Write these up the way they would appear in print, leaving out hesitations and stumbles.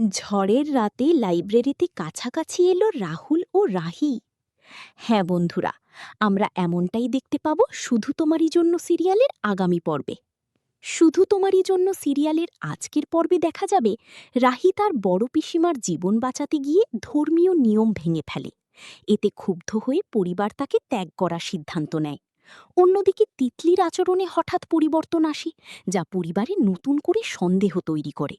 ঝড়ের রাতে লাইব্রেরিতে কাছাকাছি এলো রাহুল ও রাহি। হ্যাঁ বন্ধুরা, আমরা এমনটাই দেখতে পাবো শুধু তোমারই জন্য সিরিয়ালের আগামী পর্বে। শুধু তোমারই জন্য সিরিয়ালের আজকের পর্বে দেখা যাবে রাহি তার বড় পিসিমার জীবন বাঁচাতে গিয়ে ধর্মীয় নিয়ম ভেঙে ফেলে। এতে ক্ষুব্ধ হয়ে পরিবার তাকে ত্যাগ করার সিদ্ধান্ত নেয়। অন্যদিকে তিতলির আচরণে হঠাৎ পরিবর্তন আসে, যা পরিবারে নতুন করে সন্দেহ তৈরি করে।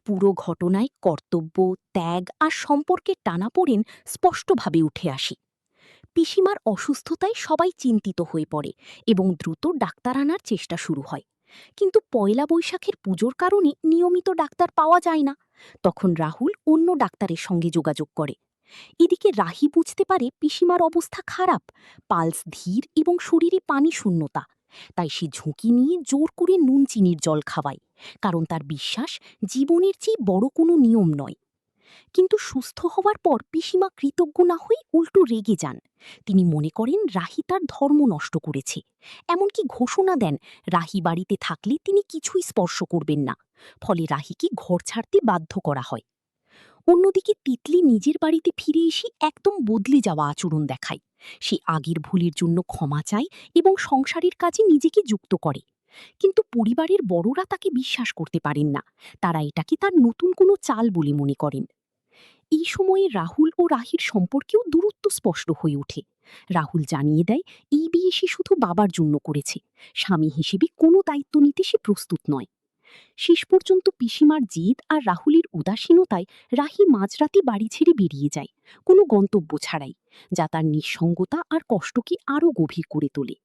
পুরো ঘটনায় কর্তব্য, ত্যাগ আর সম্পর্কের টানাপোড়েন স্পষ্টভাবে উঠে আসে। পিসিমার অসুস্থতায় সবাই চিন্তিত হয়ে পড়ে এবং দ্রুত ডাক্তার আনার চেষ্টা শুরু হয়। কিন্তু পয়লা বৈশাখের পুজোর কারণে নিয়মিত ডাক্তার পাওয়া যায় না। তখন রাহুল অন্য ডাক্তারের সঙ্গে যোগাযোগ করে। এদিকে রাহি বুঝতে পারে পিসিমার অবস্থা খারাপ, পালস ধীর এবং শরীরে পানি শূন্যতা। তাই সে ঝুঁকি নিয়ে জোর করে নুন চিনির জল খাওয়ায়, কারণ তার বিশ্বাস জীবনের চেয়ে বড় কোনো নিয়ম নয়। কিন্তু সুস্থ হওয়ার পর পিসিমা কৃতজ্ঞ না হয়ে উল্টো রেগে যান। তিনি মনে করেন রাহি তার ধর্ম নষ্ট করেছে। এমনকি ঘোষণা দেন রাহি বাড়িতে থাকলে তিনি কিছুই স্পর্শ করবেন না। ফলে রাহিকে ঘর ছাড়তে বাধ্য করা হয়। অন্যদিকে তিতলি নিজের বাড়িতে ফিরে এসে একদম বদলে যাওয়া আচরণ দেখায়। সে আগের ভুলের জন্য ক্ষমা চায় এবং সংসারের কাজে নিজেকে যুক্ত করে। কিন্তু পরিবারের বড়রা তাকে বিশ্বাস করতে পারেন না। তারা এটাকে তার নতুন কোনো চাল বলে মনে করেন। এই সময়ে রাহুল ও রাহির সম্পর্কেও দূরত্ব স্পষ্ট হয়ে ওঠে। রাহুল জানিয়ে দেয় এই বিয়ে সে শুধু বাবার জন্য করেছে, স্বামী হিসেবে কোনো দায়িত্ব নিতে সে প্রস্তুত নয়। শেষ পর্যন্ত পিসিমার জেদ আর রাহুলের উদাসীনতায় রাহি মাঝরাতে বাড়ি ছেড়ে বেরিয়ে যায়, কোনো গন্তব্য ছাড়াই, যা তার নিঃসঙ্গতা আর কষ্টকে আরও গভীর করে তোলে।